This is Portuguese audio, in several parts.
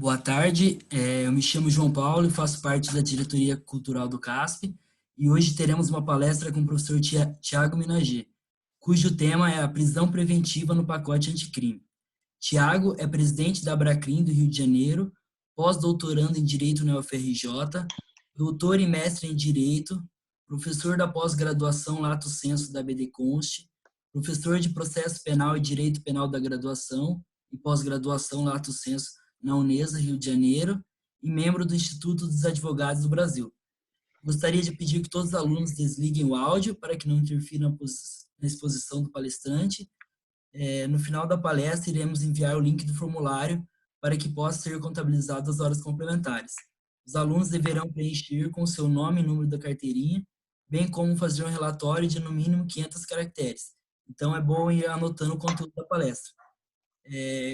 Boa tarde, eu me chamo João Paulo e faço parte da diretoria cultural do CASP e hoje teremos uma palestra com o professor Tiago Minager, cujo tema é a prisão preventiva no pacote anticrime. Tiago é presidente da Abracrim do Rio de Janeiro, pós-doutorando em Direito na UFRJ, doutor e mestre em Direito, professor da pós-graduação Lato Sensu da BD Const, professor de Processo Penal e Direito Penal da graduação e pós-graduação Lato Sensu na Unesa, Rio de Janeiro, e membro do Instituto dos Advogados do Brasil. Gostaria de pedir que todos os alunos desliguem o áudio para que não interfira na exposição do palestrante. No final da palestra, iremos enviar o link do formulário para que possa ser contabilizado as horas complementares. Os alunos deverão preencher com seu nome e número da carteirinha, bem como fazer um relatório de no mínimo 500 caracteres. Então, é bom ir anotando o conteúdo da palestra.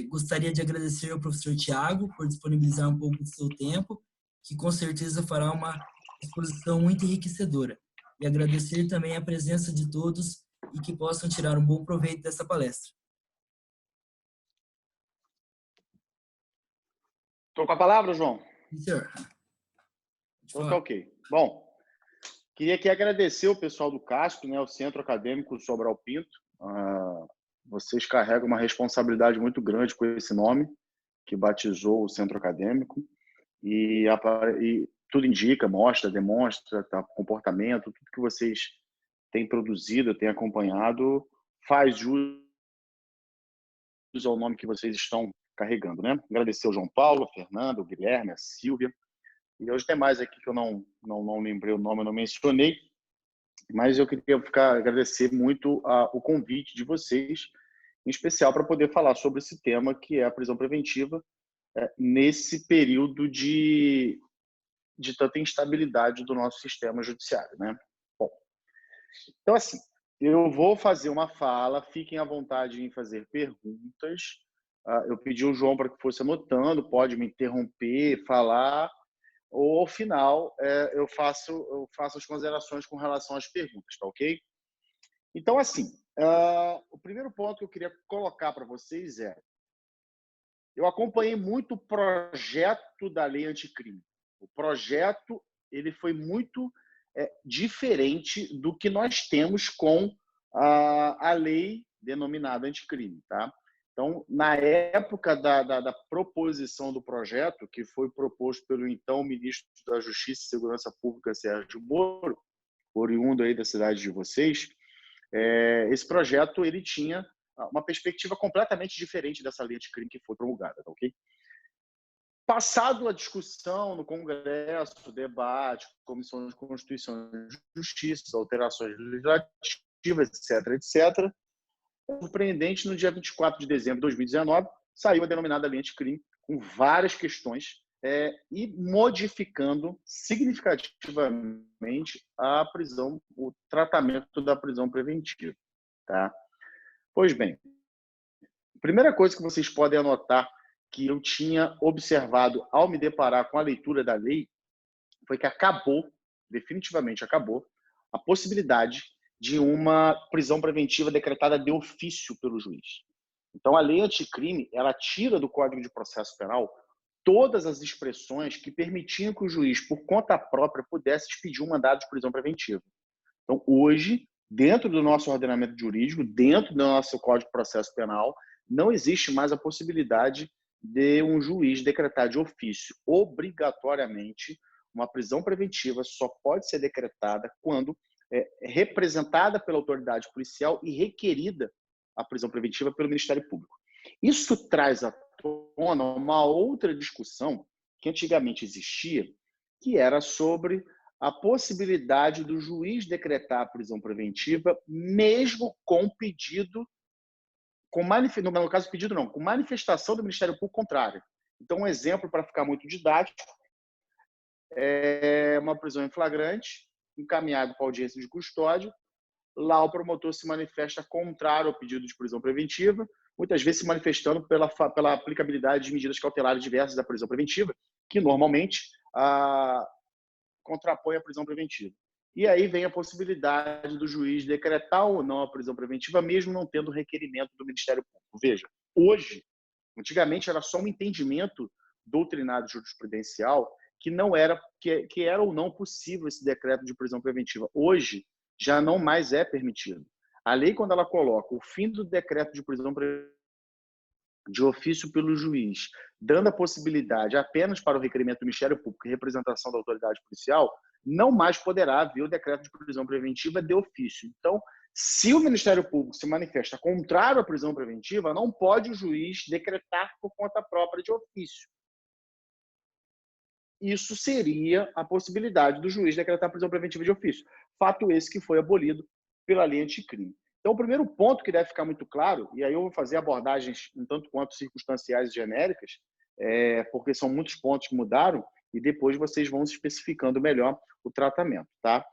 Gostaria de agradecer ao professor Tiago por disponibilizar um pouco do seu tempo, que com certeza fará uma exposição muito enriquecedora. E agradecer também a presença de todos e que possam tirar um bom proveito dessa palestra. Estou com a palavra, João? Sim, senhor. Então tá ok. Bom, queria aqui agradecer o pessoal do CASP, né, o Centro Acadêmico Sobral Pinto. Vocês carregam uma responsabilidade muito grande com esse nome, que batizou o Centro Acadêmico. E tudo indica, mostra, demonstra, comportamento, tudo que vocês têm produzido, têm acompanhado, faz jus ao nome que vocês estão carregando, né? Agradecer ao João Paulo, a Fernanda, o Guilherme, a Silvia, e aos demais aqui que eu não lembrei o nome, eu não mencionei, mas eu queria agradecer muito o convite de vocês, em especial para poder falar sobre esse tema que é a prisão preventiva nesse período de tanta instabilidade do nosso sistema judiciário, né? Bom, então assim, eu vou fazer uma fala, fiquem à vontade em fazer perguntas. Eu pedi ao João para que fosse anotando, pode me interromper, falar, ou ao final eu faço as considerações com relação às perguntas, tá ok? Então, assim, o primeiro ponto que eu queria colocar para vocês eu acompanhei muito o projeto da lei anticrime. O projeto ele foi muito diferente do que nós temos com a lei denominada anticrime, tá? Então, na época da proposição do projeto, que foi proposto pelo então ministro da Justiça e Segurança Pública, Sérgio Moro, oriundo aí da cidade de vocês, esse projeto ele tinha uma perspectiva completamente diferente dessa lei anticrime que foi promulgada, tá ok? Passado a discussão no Congresso, debate, Comissão de Constituição e Justiça, alterações legislativas, etc., surpreendente, no dia 24 de dezembro de 2019, saiu a denominada lei anticrime, com várias questões e modificando significativamente a prisão, o tratamento da prisão preventiva. Tá? Pois bem, a primeira coisa que vocês podem anotar que eu tinha observado ao me deparar com a leitura da lei foi que definitivamente acabou, a possibilidade de uma prisão preventiva decretada de ofício pelo juiz. Então, a lei anticrime, ela tira do Código de Processo Penal todas as expressões que permitiam que o juiz, por conta própria, pudesse expedir um mandado de prisão preventiva. Então, hoje, dentro do nosso ordenamento jurídico, dentro do nosso Código de Processo Penal, não existe mais a possibilidade de um juiz decretar de ofício, obrigatoriamente, uma prisão preventiva só pode ser decretada quando é representada pela autoridade policial e requerida a prisão preventiva pelo Ministério Público. Isso traz à tona uma outra discussão que antigamente existia, que era sobre a possibilidade do juiz decretar a prisão preventiva mesmo com pedido, no caso pedido não, com manifestação do Ministério Público contrário. Então, um exemplo para ficar muito didático é uma prisão em flagrante, encaminhado para audiência de custódia, lá o promotor se manifesta contrário ao pedido de prisão preventiva, muitas vezes se manifestando pela aplicabilidade de medidas cautelares diversas da prisão preventiva, que normalmente contrapõe a prisão preventiva. E aí vem a possibilidade do juiz decretar ou não a prisão preventiva, mesmo não tendo requerimento do Ministério Público. Veja, hoje, antigamente era só um entendimento doutrinada jurisprudencial que não era que era ou não possível esse decreto de prisão preventiva. Hoje já não mais é permitido. A lei, quando ela coloca o fim do decreto de prisão preventiva de ofício pelo juiz, dando a possibilidade apenas para o requerimento do Ministério Público e representação da autoridade policial, não mais poderá haver o decreto de prisão preventiva de ofício. Então, se o Ministério Público se manifesta contrário à prisão preventiva, não pode o juiz decretar por conta própria de ofício. Isso seria a possibilidade do juiz decretar prisão preventiva de ofício. Fato esse que foi abolido pela lei anticrime. Então, o primeiro ponto que deve ficar muito claro, e aí eu vou fazer abordagens um tanto quanto circunstanciais e genéricas, porque são muitos pontos que mudaram, e depois vocês vão se especificando melhor o tratamento. Tá?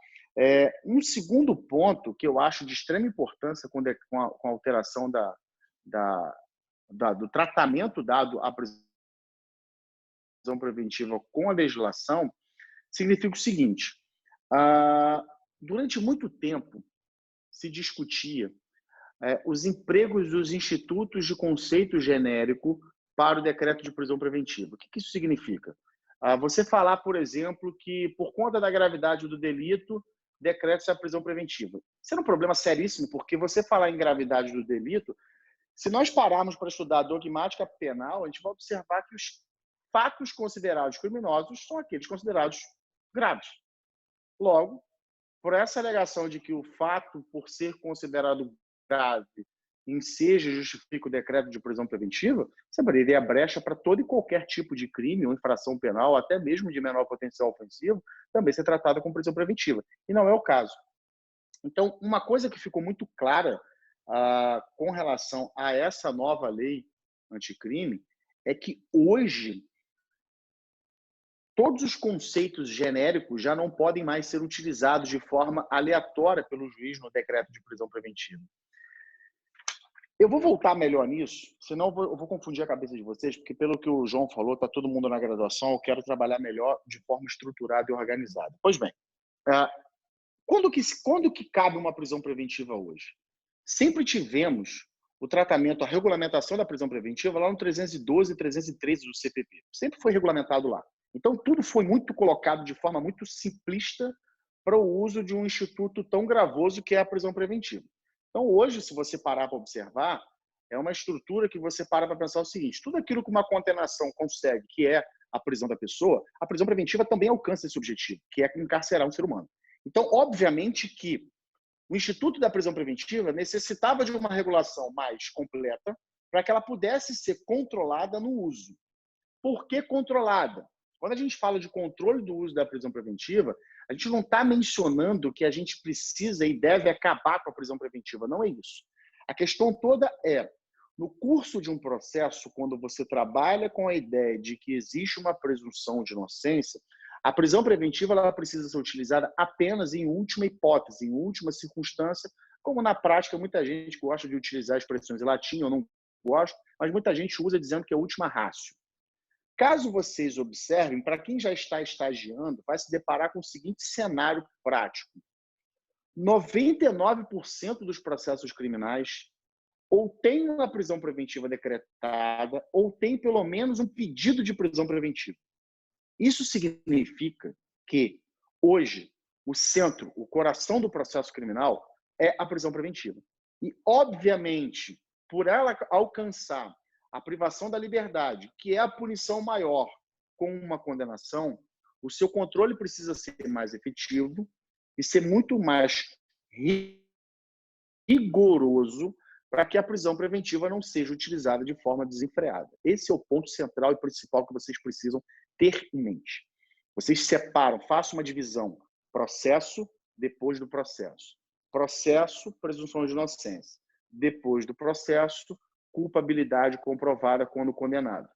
Um segundo ponto que eu acho de extrema importância com a alteração do tratamento dado à prisão preventiva com a legislação, significa o seguinte: durante muito tempo se discutia os empregos dos institutos de conceito genérico para o decreto de prisão preventiva. O que isso significa? Você falar, por exemplo, que por conta da gravidade do delito, decreta-se a prisão preventiva. Isso é um problema seríssimo, porque você falar em gravidade do delito, se nós pararmos para estudar a dogmática penal, a gente vai observar que os fatos considerados criminosos são aqueles considerados graves. Logo, por essa alegação de que o fato, por ser considerado grave, enseja e justifica o decreto de prisão preventiva, você abriria a brecha para todo e qualquer tipo de crime ou infração penal, até mesmo de menor potencial ofensivo, também ser tratada com prisão preventiva. E não é o caso. Então, uma coisa que ficou muito clara com relação a essa nova lei anticrime é que hoje todos os conceitos genéricos já não podem mais ser utilizados de forma aleatória pelo juiz no decreto de prisão preventiva. Eu vou voltar melhor nisso, senão eu vou confundir a cabeça de vocês, porque pelo que o João falou, está todo mundo na graduação, eu quero trabalhar melhor de forma estruturada e organizada. Pois bem, quando que cabe uma prisão preventiva hoje? Sempre tivemos o tratamento, a regulamentação da prisão preventiva lá no 312 e 313 do CPP. Sempre foi regulamentado lá. Então, tudo foi muito colocado de forma muito simplista para o uso de um instituto tão gravoso que é a prisão preventiva. Então, hoje, se você parar para observar, é uma estrutura que você para pensar o seguinte: tudo aquilo que uma condenação consegue, que é a prisão da pessoa, a prisão preventiva também alcança esse objetivo, que é encarcerar um ser humano. Então, obviamente que o Instituto da Prisão Preventiva necessitava de uma regulação mais completa para que ela pudesse ser controlada no uso. Por que controlada? Quando a gente fala de controle do uso da prisão preventiva, a gente não está mencionando que a gente precisa e deve acabar com a prisão preventiva. Não é isso. A questão toda é, no curso de um processo, quando você trabalha com a ideia de que existe uma presunção de inocência, a prisão preventiva ela precisa ser utilizada apenas em última hipótese, em última circunstância, como na prática muita gente gosta de utilizar expressões em latim, eu não gosto, mas muita gente usa dizendo que é a última ratio. Caso vocês observem, para quem já está estagiando, vai se deparar com o seguinte cenário prático. 99% dos processos criminais ou tem uma prisão preventiva decretada ou tem pelo menos um pedido de prisão preventiva. Isso significa que hoje o centro, o coração do processo criminal é a prisão preventiva. E, obviamente, por ela alcançar a privação da liberdade, que é a punição maior com uma condenação, o seu controle precisa ser mais efetivo e ser muito mais rigoroso para que a prisão preventiva não seja utilizada de forma desenfreada. Esse é o ponto central e principal que vocês precisam ter em mente. Vocês separam, façam uma divisão. Processo, depois do processo. Processo, presunção de inocência. Depois do processo, culpabilidade comprovada quando condenado.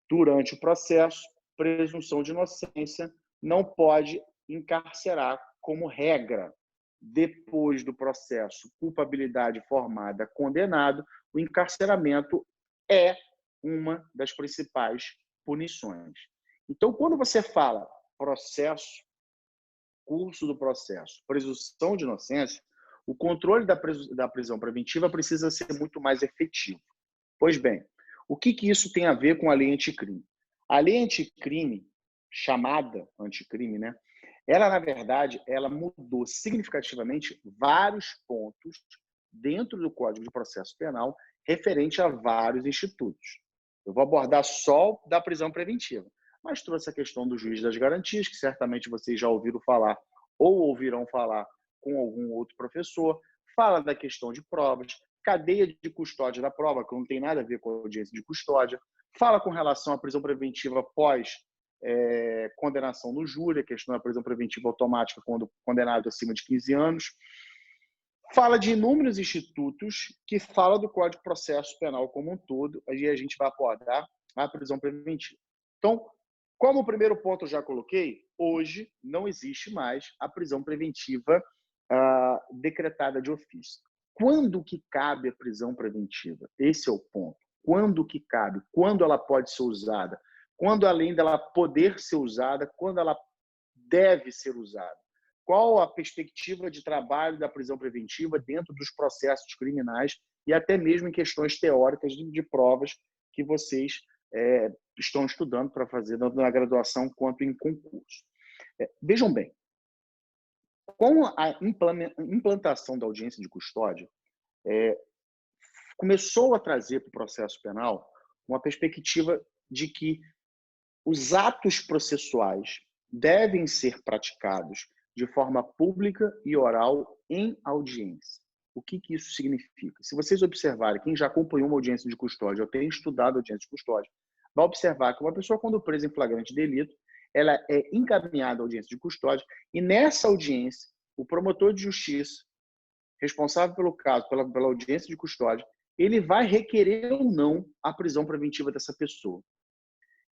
Durante o processo, presunção de inocência, não pode encarcerar como regra. Depois do processo, culpabilidade formada, condenado, o encarceramento é uma das principais punições. Então, quando você fala processo, curso do processo, presunção de inocência, o controle da prisão preventiva precisa ser muito mais efetivo. Pois bem, o que isso tem a ver com a lei anticrime? A lei anticrime, chamada anticrime, né? Ela, na verdade, ela mudou significativamente vários pontos dentro do Código de Processo Penal referente a vários institutos. Eu vou abordar só da prisão preventiva, mas trouxe a questão do juiz das garantias, que certamente vocês já ouviram falar ou ouvirão falar com algum outro professor, fala da questão de provas, cadeia de custódia da prova, que não tem nada a ver com a audiência de custódia, fala com relação à prisão preventiva pós condenação no júri, a questão da prisão preventiva automática quando condenado acima de 15 anos. Fala de inúmeros institutos que fala do Código de Processo Penal como um todo, aí a gente vai abordar a prisão preventiva. Então, como o primeiro ponto eu já coloquei, hoje não existe mais a prisão preventiva decretada de ofício. Quando que cabe a prisão preventiva? Esse é o ponto. Quando que cabe? Quando ela pode ser usada? Quando, além dela poder ser usada, quando ela deve ser usada? Qual a perspectiva de trabalho da prisão preventiva dentro dos processos criminais e até mesmo em questões teóricas de provas que vocês estão estudando para fazer tanto na graduação quanto em concurso. Vejam bem, com a implantação da audiência de custódia, começou a trazer para o processo penal uma perspectiva de que os atos processuais devem ser praticados de forma pública e oral em audiência. O que isso significa? Se vocês observarem, quem já acompanhou uma audiência de custódia ou tem estudado audiência de custódia, vai observar que uma pessoa, quando presa em flagrante delito, ela é encaminhada à audiência de custódia e nessa audiência, o promotor de justiça, responsável pelo caso, pela audiência de custódia, ele vai requerer ou não a prisão preventiva dessa pessoa.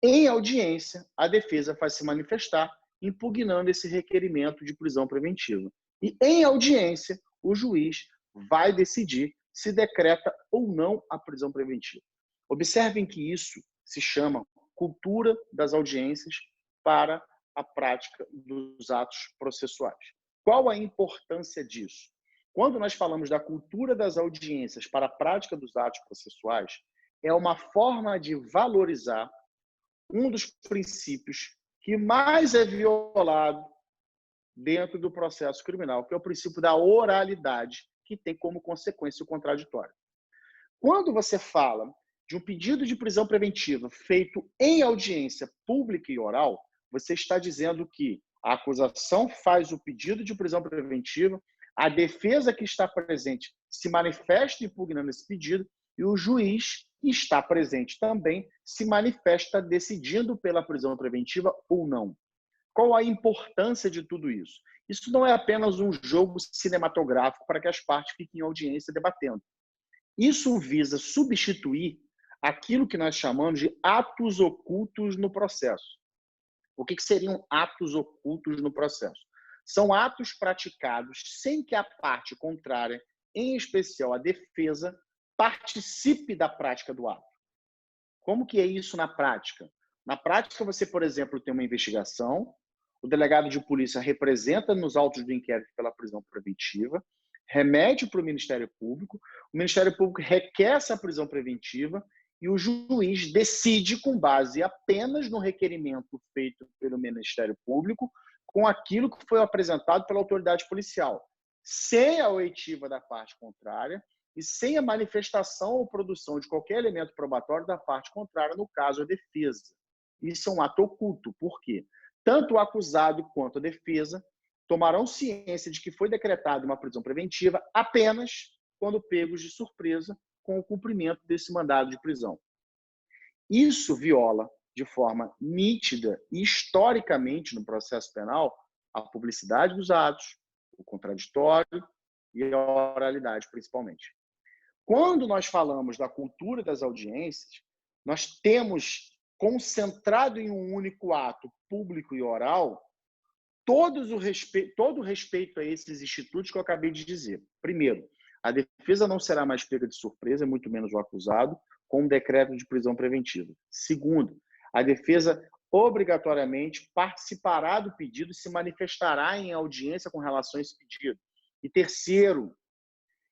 Em audiência, a defesa faz se manifestar, impugnando esse requerimento de prisão preventiva. E em audiência, o juiz vai decidir se decreta ou não a prisão preventiva. Observem que isso se chama cultura das audiências para a prática dos atos processuais. Qual a importância disso? Quando nós falamos da cultura das audiências para a prática dos atos processuais, é uma forma de valorizar um dos princípios que mais é violado dentro do processo criminal, que é o princípio da oralidade, que tem como consequência o contraditório. Quando você fala de um pedido de prisão preventiva feito em audiência pública e oral, você está dizendo que a acusação faz o pedido de prisão preventiva, a defesa que está presente se manifesta impugnando esse pedido e o juiz que está presente também se manifesta decidindo pela prisão preventiva ou não. Qual a importância de tudo isso? Isso não é apenas um jogo cinematográfico para que as partes fiquem em audiência debatendo. Isso visa substituir aquilo que nós chamamos de atos ocultos no processo. O que seriam atos ocultos no processo? São atos praticados sem que a parte contrária, em especial a defesa, participe da prática do ato. Como que é isso na prática? Na prática, você, por exemplo, tem uma investigação, o delegado de polícia representa nos autos do inquérito pela prisão preventiva, remete para o Ministério Público, o Ministério Público requer essa prisão preventiva e o juiz decide com base apenas no requerimento feito pelo Ministério Público com aquilo que foi apresentado pela autoridade policial, sem a oitiva da parte contrária e sem a manifestação ou produção de qualquer elemento probatório da parte contrária, no caso, a defesa. Isso é um ato oculto. Por quê? Tanto o acusado quanto a defesa tomarão ciência de que foi decretada uma prisão preventiva apenas quando pegos de surpresa com o cumprimento desse mandado de prisão. Isso viola de forma nítida e historicamente no processo penal a publicidade dos atos, o contraditório e a oralidade, principalmente. Quando nós falamos da cultura das audiências, nós temos concentrado em um único ato público e oral todo o respeito a esses institutos que eu acabei de dizer. Primeiro, a defesa não será mais pega de surpresa, muito menos o acusado, com um decreto de prisão preventiva. Segundo, a defesa obrigatoriamente participará do pedido e se manifestará em audiência com relação a esse pedido. E terceiro,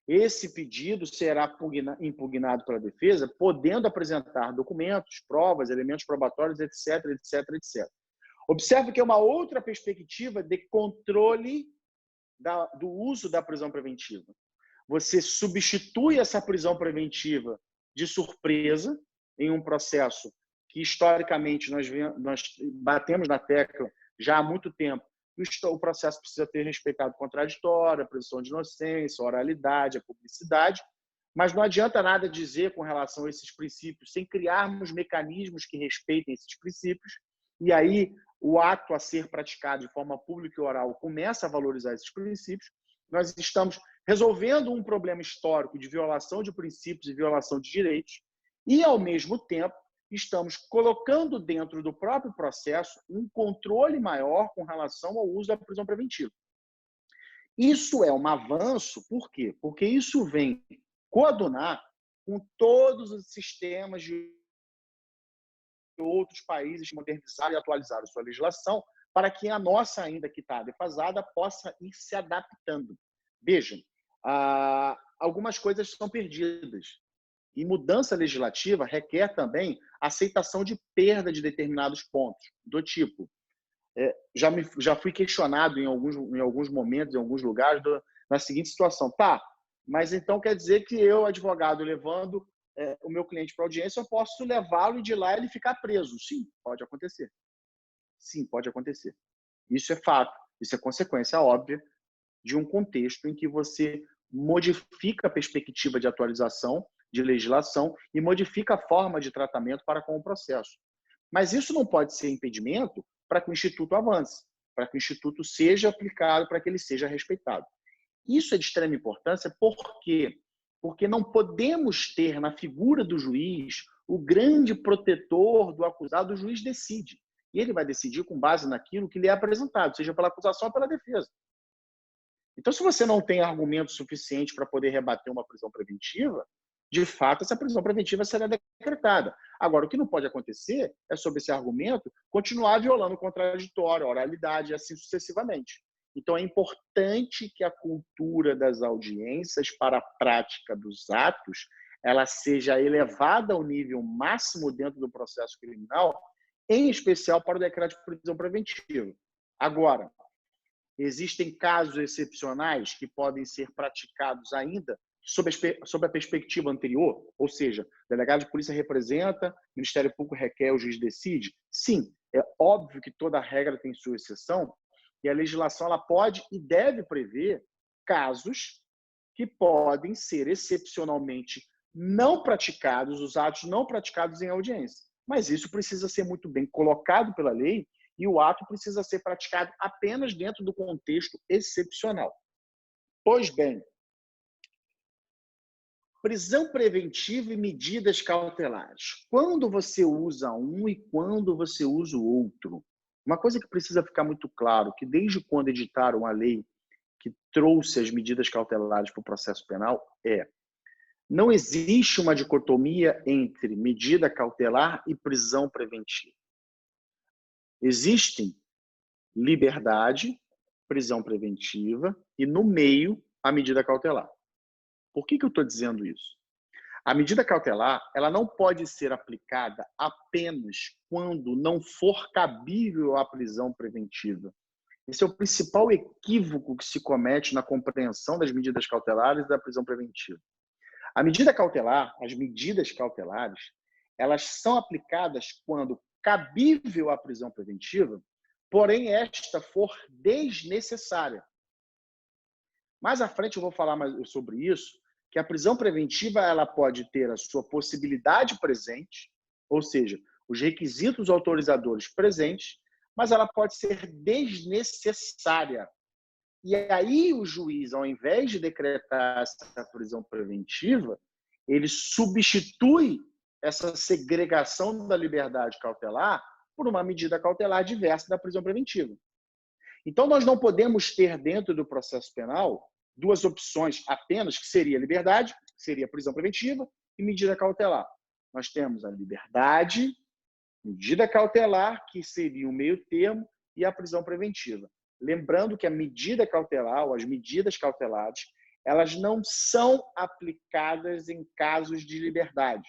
esse pedido será impugnado pela defesa, podendo apresentar documentos, provas, elementos probatórios, etc, etc, etc. Observe que é uma outra perspectiva de controle do uso da prisão preventiva. Você substitui essa prisão preventiva de surpresa em um processo que, historicamente, nós batemos na tecla já há muito tempo. O processo precisa ter respeitado o contraditório, a presunção de inocência, a oralidade, a publicidade, mas não adianta nada dizer com relação a esses princípios sem criarmos mecanismos que respeitem esses princípios, e aí o ato a ser praticado de forma pública e oral começa a valorizar esses princípios. Nós estamos resolvendo um problema histórico de violação de princípios e violação de direitos e, ao mesmo tempo, estamos colocando dentro do próprio processo um controle maior com relação ao uso da prisão preventiva. Isso é um avanço, por quê? Porque isso vem coadunar com todos os sistemas de outros países que modernizaram e atualizaram sua legislação para que a nossa, ainda que está defasada, possa ir se adaptando. Vejam, algumas coisas são perdidas. E mudança legislativa requer também aceitação de perda de determinados pontos, do tipo, já fui questionado em alguns momentos, em alguns lugares, na seguinte situação: tá, mas então quer dizer que eu, advogado, levando o meu cliente para audiência, eu posso levá-lo e de lá ele ficar preso? Sim, pode acontecer. Sim, pode acontecer. Isso é fato, isso é consequência óbvia de um contexto em que você modifica a perspectiva de atualização de legislação e modifica a forma de tratamento para com o processo. Mas isso não pode ser impedimento para que o Instituto avance, para que o Instituto seja aplicado, para que ele seja respeitado. Isso é de extrema importância, por quê? Porque não podemos ter na figura do juiz o grande protetor do acusado. O juiz decide. E ele vai decidir com base naquilo que lhe é apresentado, seja pela acusação ou pela defesa. Então, se você não tem argumento suficiente para poder rebater uma prisão preventiva, de fato, essa prisão preventiva será decretada. Agora, o que não pode acontecer é, sob esse argumento, continuar violando o contraditório, a oralidade, e assim sucessivamente. Então, é importante que a cultura das audiências para a prática dos atos ela seja elevada ao nível máximo dentro do processo criminal, em especial para o decreto de prisão preventiva. Agora, existem casos excepcionais que podem ser praticados ainda sob a perspectiva anterior, ou seja, o delegado de polícia representa, o Ministério Público requer, o juiz decide? Sim, é óbvio que toda regra tem sua exceção e a legislação ela pode e deve prever casos que podem ser excepcionalmente não praticados, os atos não praticados em audiência. Mas isso precisa ser muito bem colocado pela lei e o ato precisa ser praticado apenas dentro do contexto excepcional. Pois bem, prisão preventiva e medidas cautelares. Quando você usa um e quando você usa o outro? Uma coisa que precisa ficar muito claro, que desde quando editaram a lei que trouxe as medidas cautelares para o processo penal, não existe uma dicotomia entre medida cautelar e prisão preventiva. Existem liberdade, prisão preventiva e, no meio, a medida cautelar. Por que eu estou dizendo isso? A medida cautelar ela não pode ser aplicada apenas quando não for cabível a prisão preventiva. Esse é o principal equívoco que se comete na compreensão das medidas cautelares e da prisão preventiva. A medida cautelar, as medidas cautelares, elas são aplicadas quando cabível a prisão preventiva, porém esta for desnecessária. Mais à frente eu vou falar mais sobre isso, que a prisão preventiva ela pode ter a sua possibilidade presente, ou seja, os requisitos autorizadores presentes, mas ela pode ser desnecessária. E aí o juiz, ao invés de decretar essa prisão preventiva, ele substitui essa segregação da liberdade cautelar por uma medida cautelar diversa da prisão preventiva. Então, nós não podemos ter dentro do processo penal duas opções apenas, que seria liberdade, que seria prisão preventiva, e medida cautelar. Nós temos a liberdade, medida cautelar, que seria o meio termo, e a prisão preventiva. Lembrando que a medida cautelar, ou as medidas cautelares, elas não são aplicadas em casos de liberdade.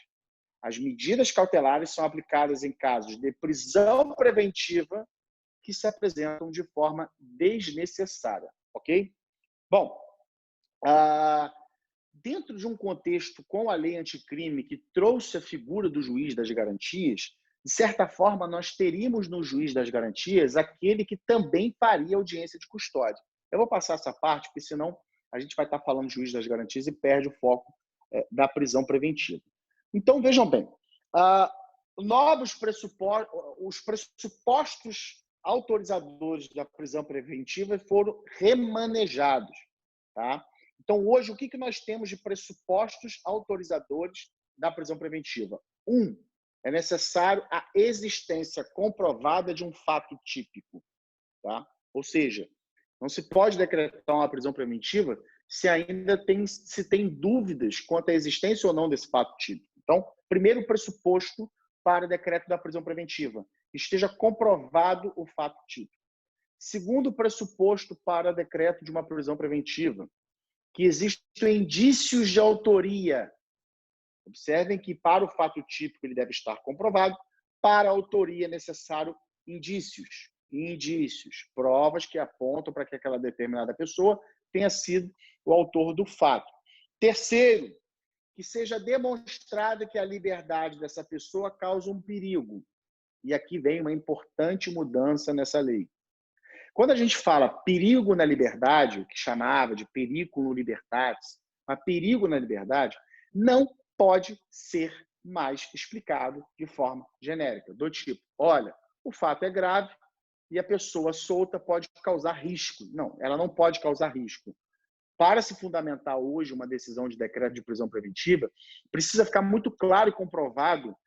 As medidas cautelares são aplicadas em casos de prisão preventiva que se apresentam de forma desnecessária, ok? Bom, dentro de um contexto com a lei anticrime que trouxe a figura do juiz das garantias, de certa forma, nós teríamos no juiz das garantias aquele que também faria audiência de custódia. Eu vou passar essa parte, porque senão a gente vai estar falando de juiz das garantias e perde o foco da prisão preventiva. Então, vejam bem, os pressupostos autorizadores da prisão preventiva foram remanejados, tá? Então, hoje, o que nós temos de pressupostos autorizadores da prisão preventiva? É necessário a existência comprovada de um fato típico, tá? Ou seja, não se pode decretar uma prisão preventiva se ainda se tem dúvidas quanto à existência ou não desse fato típico. Então, primeiro pressuposto para decreto da prisão preventiva, esteja comprovado o fato típico. Segundo pressuposto para decreto de uma prisão preventiva, que existem indícios de autoria. Observem que para o fato típico ele deve estar comprovado, para a autoria é necessário indícios, provas que apontam para que aquela determinada pessoa tenha sido o autor do fato. Terceiro, que seja demonstrado que a liberdade dessa pessoa causa um perigo. E aqui vem uma importante mudança nessa lei. Quando a gente fala perigo na liberdade, o que chamava de periculum libertatis, mas perigo na liberdade não pode ser mais explicado de forma genérica, do tipo, olha, o fato é grave e a pessoa solta pode causar risco. Não, ela não pode causar risco. Para se fundamentar hoje uma decisão de decreto de prisão preventiva, precisa ficar muito claro e comprovado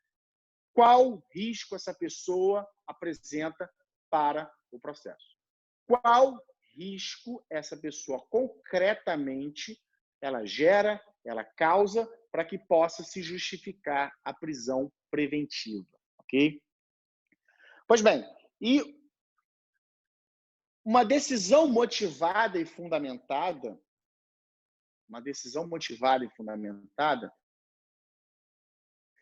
qual risco essa pessoa apresenta para o processo. Qual risco essa pessoa concretamente ela gera, ela causa, para que possa se justificar a prisão preventiva, ok? Pois bem, e uma decisão motivada e fundamentada,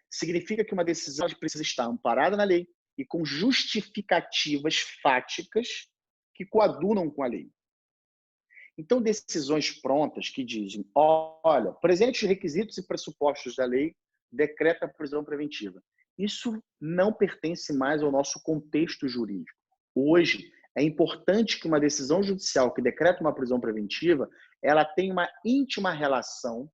significa que uma decisão precisa estar amparada na lei e com justificativas fáticas que coadunam com a lei. Então, decisões prontas que dizem, olha, presente os requisitos e pressupostos da lei, decreta a prisão preventiva. Isso não pertence mais ao nosso contexto jurídico. Hoje, é importante que uma decisão judicial que decreta uma prisão preventiva, ela tenha uma íntima relação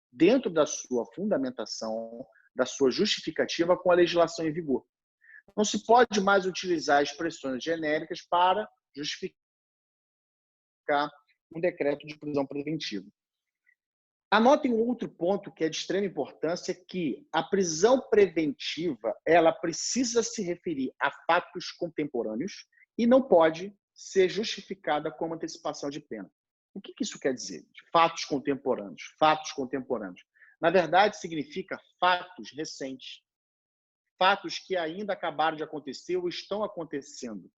dentro da sua fundamentação, da sua justificativa com a legislação em vigor. Não se pode mais utilizar expressões genéricas para justificar um decreto de prisão preventiva. Anotem um outro ponto que é de extrema importância, que a prisão preventiva ela precisa se referir a fatos contemporâneos e não pode ser justificada como antecipação de pena. O que isso quer dizer? Fatos contemporâneos. Fatos contemporâneos. Na verdade, significa fatos recentes. Fatos que ainda acabaram de acontecer ou estão acontecendo.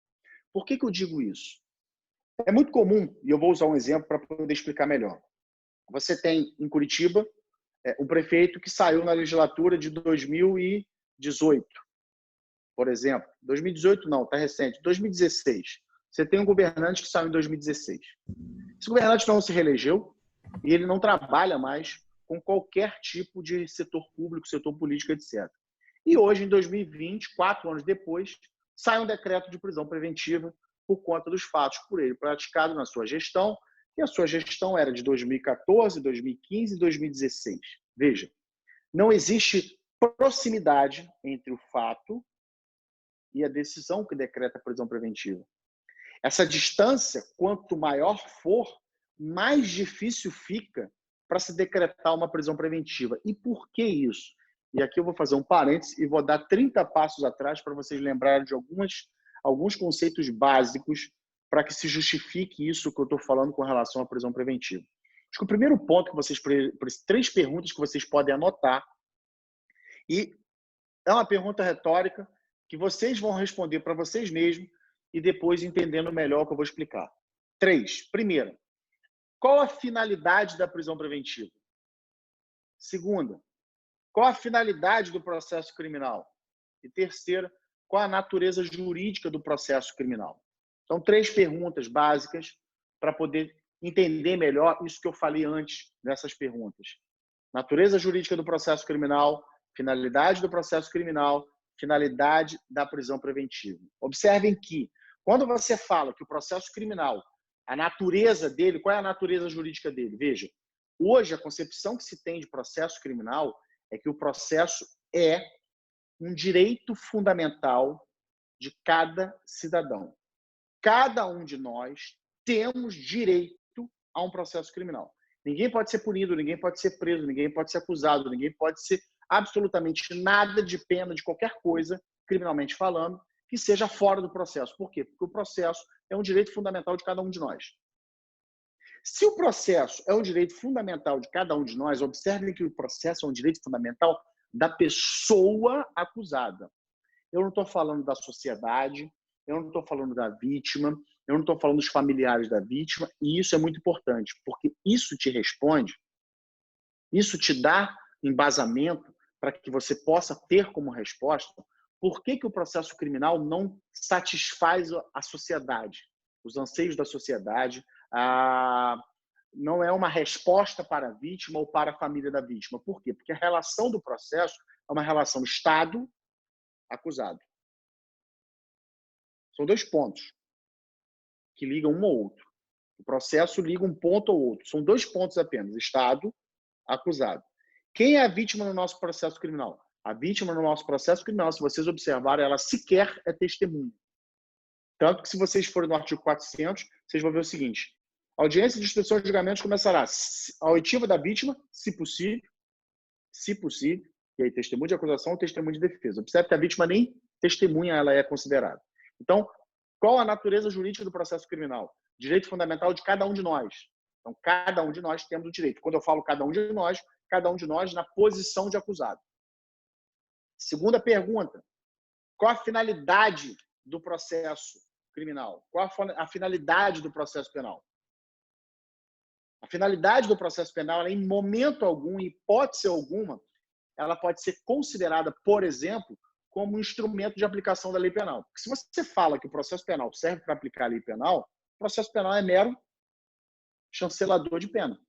Por que eu digo isso? É muito comum, e eu vou usar um exemplo para poder explicar melhor. Você tem em Curitiba um prefeito que saiu na legislatura de 2018, por exemplo. 2018 não, está recente. 2016. Você tem um governante que saiu em 2016. Esse governante não se reelegeu e ele não trabalha mais com qualquer tipo de setor público, setor político, etc. E hoje, em 2020, 4 anos depois, sai um decreto de prisão preventiva por conta dos fatos por ele praticado na sua gestão, e a sua gestão era de 2014, 2015 e 2016. Veja, não existe proximidade entre o fato e a decisão que decreta a prisão preventiva. Essa distância, quanto maior for, mais difícil fica para se decretar uma prisão preventiva. E por que isso? E aqui eu vou fazer um parênteses e vou dar 30 passos atrás para vocês lembrarem de alguns conceitos básicos para que se justifique isso que eu estou falando com relação à prisão preventiva. Acho que o primeiro ponto que vocês... 3 perguntas que vocês podem anotar, e é uma pergunta retórica que vocês vão responder para vocês mesmos e depois entendendo melhor o que eu vou explicar. 3. Primeira, qual a finalidade da prisão preventiva? Segunda, qual a finalidade do processo criminal? E terceira, qual a natureza jurídica do processo criminal? Então, 3 perguntas básicas para poder entender melhor isso que eu falei antes dessas perguntas. Natureza jurídica do processo criminal, finalidade do processo criminal, finalidade da prisão preventiva. Observem que, quando você fala que o processo criminal, a natureza dele, qual é a natureza jurídica dele? Veja, hoje a concepção que se tem de processo criminal é que o processo é um direito fundamental de cada cidadão. Cada um de nós temos direito a um processo criminal. Ninguém pode ser punido, ninguém pode ser preso, ninguém pode ser acusado, ninguém pode ser absolutamente nada de pena de qualquer coisa, criminalmente falando, que seja fora do processo. Por quê? Porque o processo é um direito fundamental de cada um de nós. Se o processo é um direito fundamental de cada um de nós, observem que o processo é um direito fundamental da pessoa acusada. Eu não estou falando da sociedade, eu não estou falando da vítima, eu não estou falando dos familiares da vítima, e isso é muito importante, porque isso te responde, isso te dá embasamento para que você possa ter como resposta por que o processo criminal não satisfaz a sociedade, os anseios da sociedade, não é uma resposta para a vítima ou para a família da vítima. Por quê? Porque a relação do processo é uma relação Estado-acusado. São 2 pontos que ligam um ao outro. O processo liga um ponto ao outro. São 2 pontos apenas, Estado, acusado. Quem é a vítima no nosso processo criminal? A vítima no nosso processo criminal, se vocês observarem, ela sequer é testemunha. Tanto que, se vocês forem no artigo 400, vocês vão ver o seguinte: a audiência de instrução de julgamentos começará a oitiva da vítima, se possível, e aí testemunho de acusação ou testemunho de defesa. Observe que a vítima nem testemunha ela é considerada. Então, qual a natureza jurídica do processo criminal? Direito fundamental de cada um de nós. Então, cada um de nós temos o direito. Quando eu falo cada um de nós na posição de acusado. Segunda pergunta: qual a finalidade do processo criminal? Qual a finalidade do processo penal? A finalidade do processo penal, ela, em momento algum, em hipótese alguma, ela pode ser considerada, por exemplo, como um instrumento de aplicação da lei penal. Porque, se você fala que o processo penal serve para aplicar a lei penal, o processo penal é mero chancelador de pena.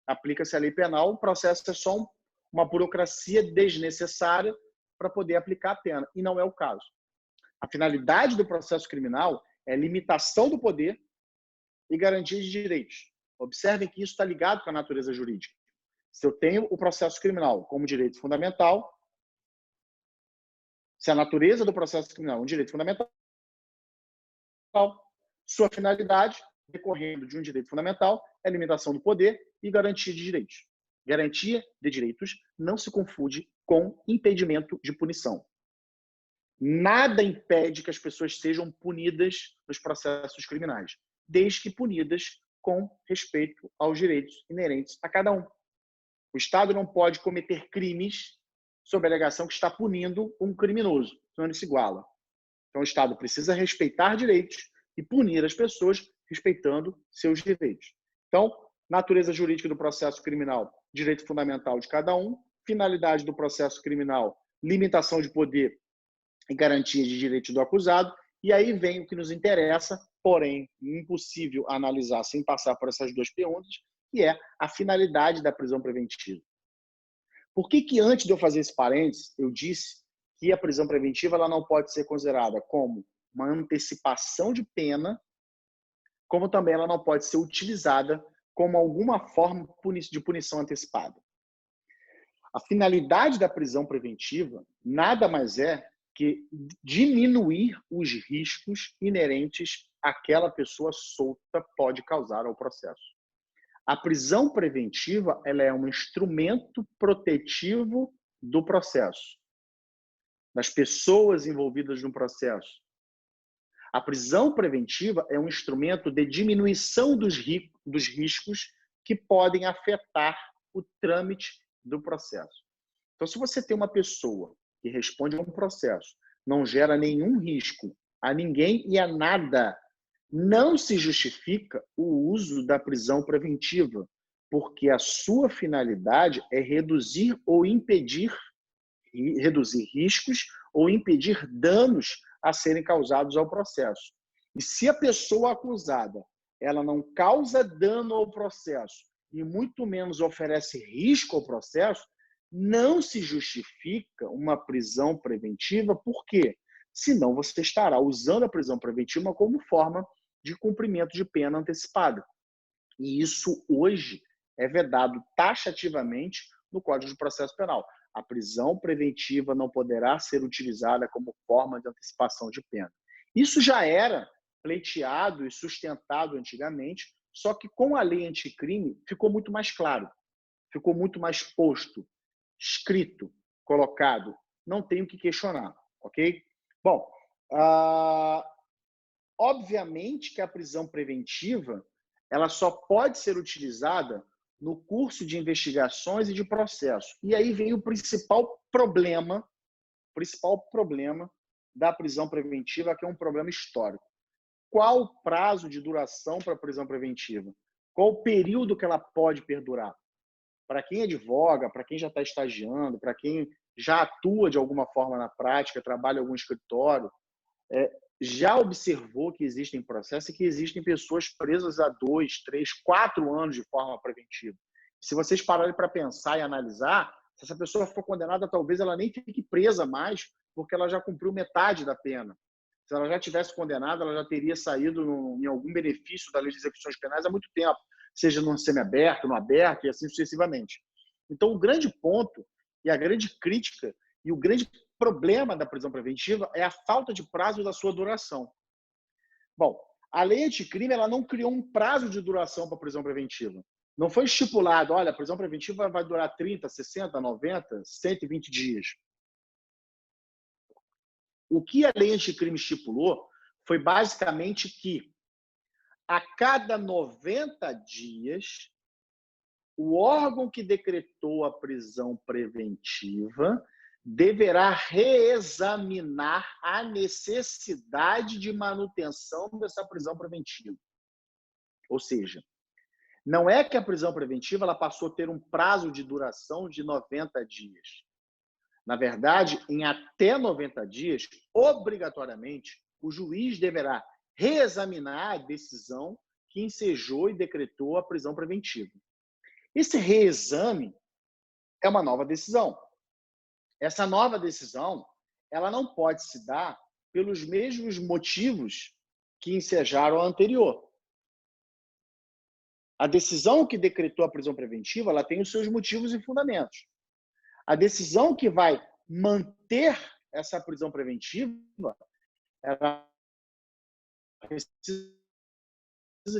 Aplica-se a lei penal, o processo é só uma burocracia desnecessária para poder aplicar a pena, e não é o caso. A finalidade do processo criminal é limitação do poder e garantia de direitos. Observem que isso está ligado com a natureza jurídica. Se eu tenho o processo criminal como direito fundamental, se a natureza do processo criminal é um direito fundamental, sua finalidade, decorrendo de um direito fundamental, é limitação do poder e garantia de direitos. Garantia de direitos não se confunde com impedimento de punição. Nada impede que as pessoas sejam punidas nos processos criminais, desde que punidas com respeito aos direitos inerentes a cada um. O Estado não pode cometer crimes sob a alegação que está punindo um criminoso, senão ele se iguala. Então, o Estado precisa respeitar direitos e punir as pessoas respeitando seus direitos. Então, natureza jurídica do processo criminal, direito fundamental de cada um, finalidade do processo criminal, limitação de poder e garantia de direitos do acusado, e aí vem o que nos interessa, porém impossível analisar sem passar por essas 2 perguntas, que é a finalidade da prisão preventiva. Por que antes de eu fazer esse parênteses, eu disse que a prisão preventiva ela não pode ser considerada como uma antecipação de pena, como também ela não pode ser utilizada como alguma forma de punição antecipada? A finalidade da prisão preventiva nada mais é que diminuir os riscos inerentes àquela pessoa solta pode causar ao processo. A prisão preventiva ela é um instrumento protetivo do processo, das pessoas envolvidas no processo. A prisão preventiva é um instrumento de diminuição dos riscos que podem afetar o trâmite do processo. Então, se você tem uma pessoa que responde a um processo, não gera nenhum risco a ninguém e a nada não se justifica o uso da prisão preventiva, porque a sua finalidade é reduzir riscos ou impedir danos a serem causados ao processo. E se a pessoa acusada ela não causa dano ao processo e muito menos oferece risco ao processo, não se justifica uma prisão preventiva. Por quê? Senão você estará usando a prisão preventiva como forma de cumprimento de pena antecipada. E isso hoje é vedado taxativamente no Código de Processo Penal. A prisão preventiva não poderá ser utilizada como forma de antecipação de pena. Isso já era pleiteado e sustentado antigamente, só que com a lei anticrime ficou muito mais claro, ficou muito mais posto, escrito, colocado. Não tenho o que questionar, ok? Bom, obviamente que a prisão preventiva ela só pode ser utilizada no curso de investigações e de processo. E aí vem o principal problema da prisão preventiva, que é um problema histórico. Qual o prazo de duração para a prisão preventiva? Qual o período que ela pode perdurar? Para quem advoga, para quem já está estagiando, para quem já atua de alguma forma na prática, trabalha em algum escritório, já observou que existem processos e que existem pessoas presas há 2, 3, 4 anos de forma preventiva. Se vocês pararem para pensar e analisar, se essa pessoa for condenada, talvez ela nem fique presa mais, porque ela já cumpriu metade da pena. Se ela já tivesse condenada, ela já teria saído em algum benefício da lei de execuções penais há muito tempo, seja no semiaberto, no aberto e assim sucessivamente. Então, o grande ponto e a grande crítica e o grande problema da prisão preventiva é a falta de prazo da sua duração. Bom, a lei anticrime ela não criou um prazo de duração para a prisão preventiva. Não foi estipulado, olha, a prisão preventiva vai durar 30, 60, 90, 120 dias. O que a lei anticrime estipulou foi basicamente que a cada 90 dias, o órgão que decretou a prisão preventiva deverá reexaminar a necessidade de manutenção dessa prisão preventiva. Ou seja, não é que a prisão preventiva ela passou a ter um prazo de duração de 90 dias. Na verdade, em até 90 dias, obrigatoriamente, o juiz deverá reexaminar a decisão que ensejou e decretou a prisão preventiva. Esse reexame é uma nova decisão. Essa nova decisão ela não pode se dar pelos mesmos motivos que ensejaram a anterior. A decisão que decretou a prisão preventiva ela tem os seus motivos e fundamentos. A decisão que vai manter essa prisão preventiva ela precisa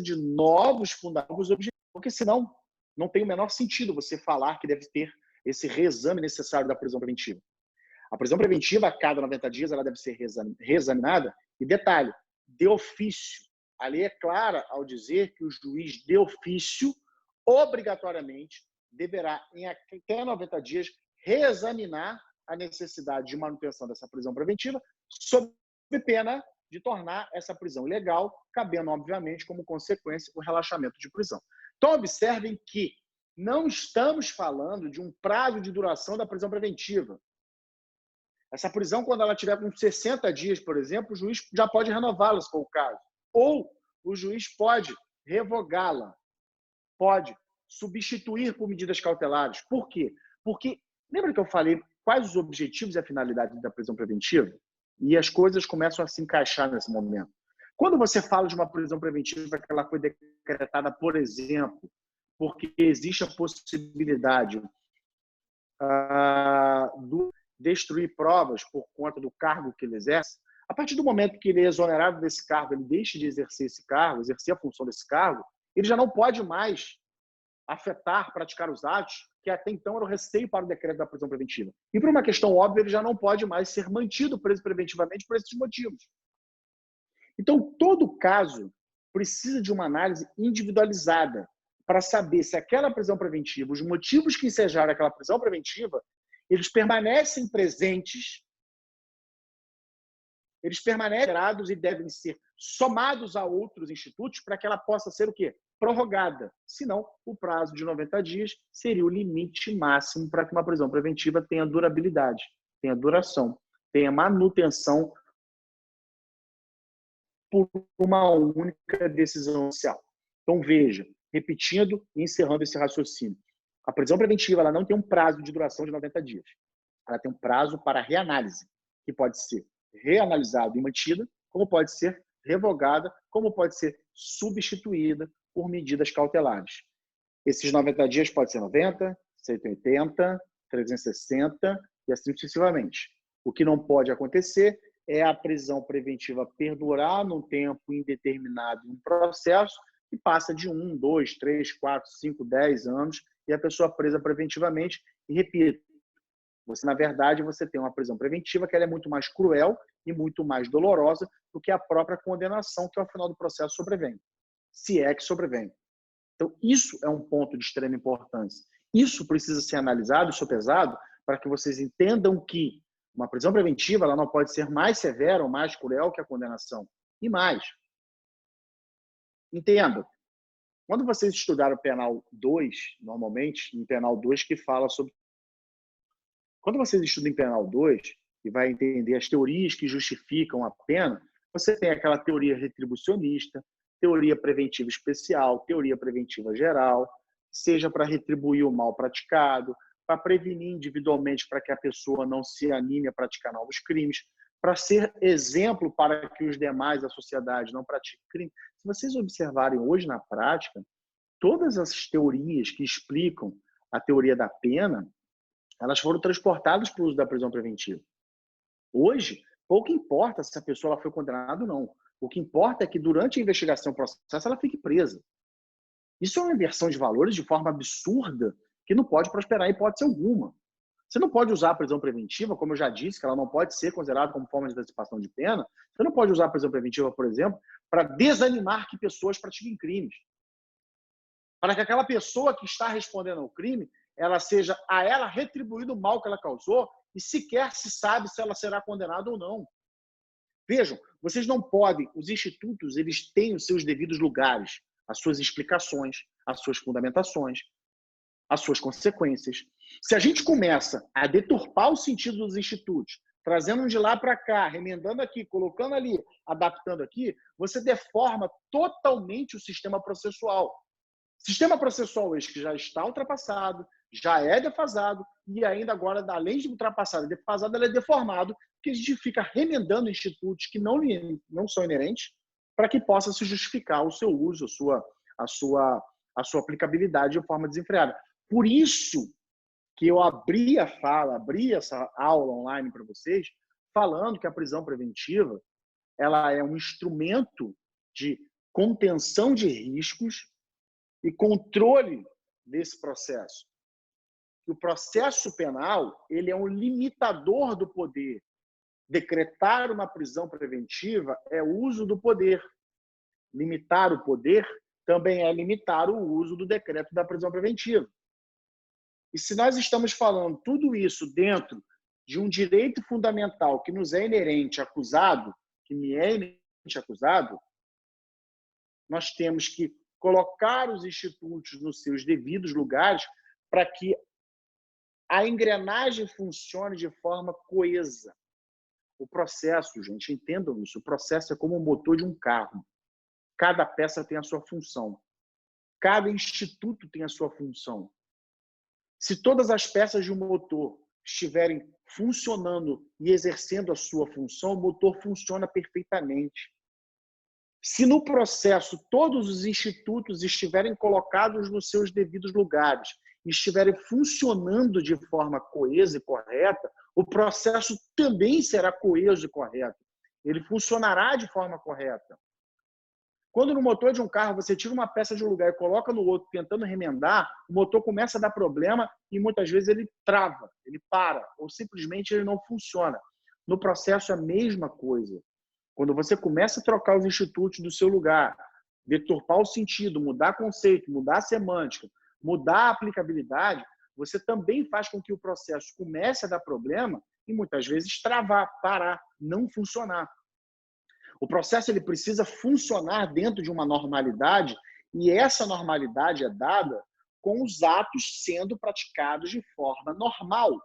de novos fundamentos objetivos, porque senão não tem o menor sentido você falar que deve ter esse reexame necessário da prisão preventiva. A prisão preventiva, a cada 90 dias, ela deve ser reexaminada. E detalhe, de ofício. A lei é clara ao dizer que o juiz de ofício, obrigatoriamente, deverá, em até 90 dias, reexaminar a necessidade de manutenção dessa prisão preventiva, sob pena de tornar essa prisão ilegal, cabendo, obviamente, como consequência, o relaxamento de prisão. Então, observem que não estamos falando de um prazo de duração da prisão preventiva. Essa prisão, quando ela tiver com 60 dias, por exemplo, o juiz já pode renová-la, se for o caso. Ou o juiz pode revogá-la, pode substituir por medidas cautelares. Por quê? Porque, lembra que eu falei quais os objetivos e a finalidade da prisão preventiva? E as coisas começam a se encaixar nesse momento. Quando você fala de uma prisão preventiva que ela foi decretada, por exemplo, porque existe a possibilidade do destruir provas por conta do cargo que ele exerce, a partir do momento que ele é exonerado desse cargo, ele deixa de exercer esse cargo, exercer a função desse cargo, ele já não pode mais afetar, praticar os atos que até então era o receio para o decreto da prisão preventiva. E por uma questão óbvia, ele já não pode mais ser mantido preso preventivamente por esses motivos. Então, todo caso precisa de uma análise individualizada para saber se aquela prisão preventiva, os motivos que ensejaram aquela prisão preventiva, eles permanecem presentes eles permanecem liberados e devem ser somados a outros institutos para que ela possa ser o quê? Prorrogada. Senão, o prazo de 90 dias seria o limite máximo para que uma prisão preventiva tenha durabilidade, tenha duração, tenha manutenção por uma única decisão judicial. Então, veja, repetindo e encerrando esse raciocínio. A prisão preventiva ela não tem um prazo de duração de 90 dias. Ela tem um prazo para reanálise, que pode ser reanalisada e mantida, como pode ser revogada, como pode ser substituída por medidas cautelares. Esses 90 dias podem ser 90, 180, 360 e assim sucessivamente. O que não pode acontecer é a prisão preventiva perdurar num tempo indeterminado em um processo que passa de 1, 2, 3, 4, 5, 10 anos e a pessoa presa preventivamente. E repito, na verdade, você tem uma prisão preventiva que ela é muito mais cruel e muito mais dolorosa do que a própria condenação que ao final do processo sobrevém, se é que sobrevém. Então, isso é um ponto de extrema importância. Isso precisa ser analisado e sopesado para que vocês entendam que uma prisão preventiva ela não pode ser mais severa ou mais cruel que a condenação. E mais, entenda, quando vocês estudaram o Penal 2, normalmente, em Penal 2 que fala sobre... Quando vocês estudam em Penal 2 e vai entender as teorias que justificam a pena, você tem aquela teoria retribucionista, teoria preventiva especial, teoria preventiva geral, seja para retribuir o mal praticado, para prevenir individualmente para que a pessoa não se anime a praticar novos crimes, para ser exemplo para que os demais da sociedade não pratiquem crime. Se vocês observarem hoje na prática, todas as teorias que explicam a teoria da pena, elas foram transportadas para o uso da prisão preventiva. Hoje, pouco importa se a pessoa ela foi condenada ou não. O que importa é que durante a investigação, o processo, ela fique presa. Isso é uma inversão de valores de forma absurda que não pode prosperar em hipótese alguma. Você não pode usar a prisão preventiva, como eu já disse, que ela não pode ser considerada como forma de antecipação de pena. Você não pode usar a prisão preventiva, por exemplo, para desanimar que pessoas pratiquem crimes. Para que aquela pessoa que está respondendo ao crime, ela seja a ela retribuído o mal que ela causou e sequer se sabe se ela será condenada ou não. Vejam, vocês não podem, os institutos eles têm os seus devidos lugares, as suas explicações, as suas fundamentações, as suas consequências. Se a gente começa a deturpar o sentido dos institutos, trazendo de lá para cá, remendando aqui, colocando ali, adaptando aqui, você deforma totalmente o sistema processual. Sistema processual esse que já está ultrapassado, já é defasado e ainda agora, além de ultrapassado e defasado, ele é deformado, porque a gente fica remendando institutos que não são inerentes para que possa se justificar o seu uso, a sua aplicabilidade de forma desenfreada. Por isso que eu abri essa aula online para vocês, falando que a prisão preventiva ela é um instrumento de contenção de riscos e controle desse processo. O processo penal ele é um limitador do poder. Decretar uma prisão preventiva é o uso do poder. Limitar o poder também é limitar o uso do decreto da prisão preventiva. E se nós estamos falando tudo isso dentro de um direito fundamental que nos é inerente acusado, que me é inerente acusado, nós temos que colocar os institutos nos seus devidos lugares para que a engrenagem funcione de forma coesa. O processo, gente, entendam isso, o processo é como o motor de um carro. Cada peça tem a sua função. Cada instituto tem a sua função. Se todas as peças de um motor estiverem funcionando e exercendo a sua função, o motor funciona perfeitamente. Se no processo todos os institutos estiverem colocados nos seus devidos lugares e estiverem funcionando de forma coesa e correta, o processo também será coeso e correto. Ele funcionará de forma correta. Quando no motor de um carro você tira uma peça de um lugar e coloca no outro tentando remendar, o motor começa a dar problema e muitas vezes ele trava, ele para, ou simplesmente ele não funciona. No processo é a mesma coisa. Quando você começa a trocar os institutos do seu lugar, deturpar o sentido, mudar conceito, mudar a semântica, mudar a aplicabilidade, você também faz com que o processo comece a dar problema e muitas vezes travar, parar, não funcionar. O processo ele precisa funcionar dentro de uma normalidade e essa normalidade é dada com os atos sendo praticados de forma normal,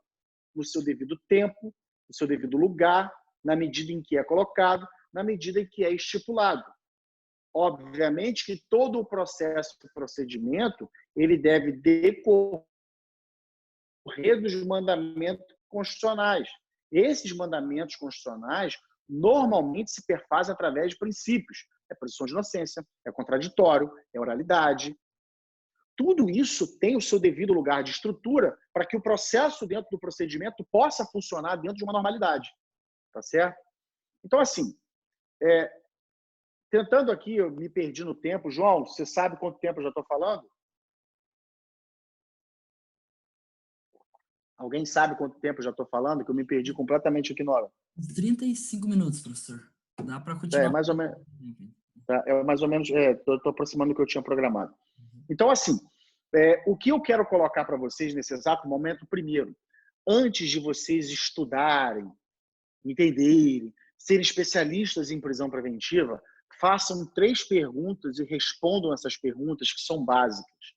no seu devido tempo, no seu devido lugar, na medida em que é colocado, na medida em que é estipulado. Obviamente que todo o processo, o procedimento, ele deve decorrer dos mandamentos constitucionais. Esses mandamentos constitucionais normalmente se perfazem através de princípios. É presunção de inocência, é contraditório, é oralidade. Tudo isso tem o seu devido lugar de estrutura para que o processo dentro do procedimento possa funcionar dentro de uma normalidade. Tá certo? Então, assim, tentando aqui, eu me perdi no tempo. João, você sabe quanto tempo eu já estou falando? Alguém sabe quanto tempo eu já estou falando? Que eu me perdi completamente aqui na hora. 35 minutos, professor. Dá para continuar. Mais ou menos. Tá, mais ou menos, estou aproximando do que eu tinha programado. Então, assim, o que eu quero colocar para vocês nesse exato momento, primeiro, antes de vocês estudarem, entenderem, serem especialistas em prisão preventiva, façam 3 perguntas e respondam essas perguntas que são básicas.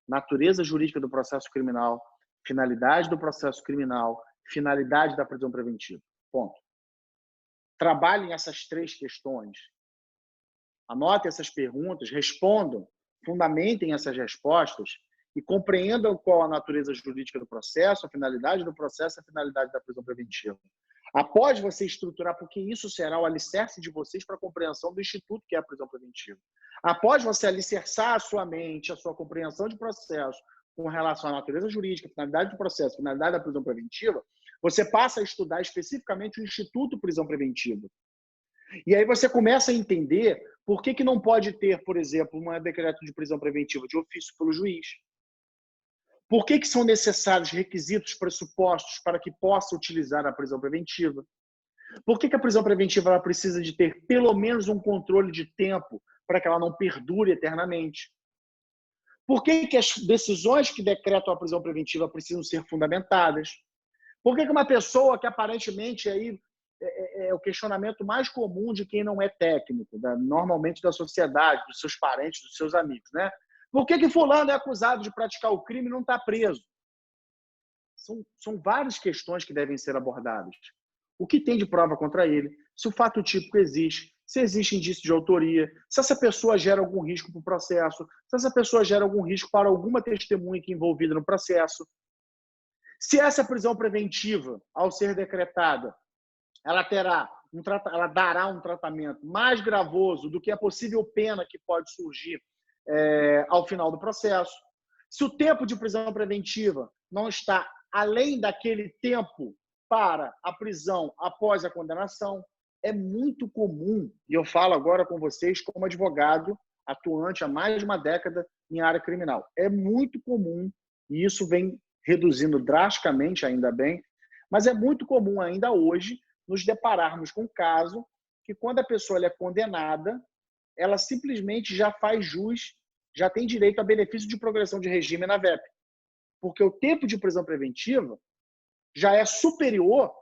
Natureza jurídica do processo criminal, finalidade do processo criminal, finalidade da prisão preventiva. Ponto. Trabalhem essas 3 questões. Anotem essas perguntas, respondam, fundamentem essas respostas e compreendam qual a natureza jurídica do processo, a finalidade do processo, a finalidade da prisão preventiva. Após você estruturar, porque isso será o alicerce de vocês para a compreensão do instituto que é a prisão preventiva. Após você alicerçar a sua mente, a sua compreensão de processo com relação à natureza jurídica, finalidade do processo, finalidade da prisão preventiva, você passa a estudar especificamente o instituto prisão preventiva. E aí você começa a entender por que não pode ter, por exemplo, um decreto de prisão preventiva de ofício pelo juiz. Por que são necessários requisitos, pressupostos para que possa utilizar a prisão preventiva? Por que a prisão preventiva ela precisa de ter pelo menos um controle de tempo para que ela não perdure eternamente? Por que as decisões que decretam a prisão preventiva precisam ser fundamentadas? Por que uma pessoa que aparentemente aí é o questionamento mais comum de quem não é técnico, normalmente da sociedade, dos seus parentes, dos seus amigos, né? Por que fulano é acusado de praticar o crime e não está preso? São várias questões que devem ser abordadas. O que tem de prova contra ele? Se o fato típico existe, se existe indício de autoria, se essa pessoa gera algum risco para o processo, se essa pessoa gera algum risco para alguma testemunha que é envolvida no processo. Se essa prisão preventiva, ao ser decretada, ela dará um tratamento mais gravoso do que a possível pena que pode surgir ao final do processo. Se o tempo de prisão preventiva não está além daquele tempo para a prisão após a condenação, é muito comum, e eu falo agora com vocês como advogado atuante há mais de uma década em área criminal, é muito comum, e isso vem reduzindo drasticamente, ainda bem, mas é muito comum ainda hoje nos depararmos com um caso que quando a pessoa é condenada, ela simplesmente já faz jus, já tem direito a benefício de progressão de regime na VEP. Porque o tempo de prisão preventiva já é superior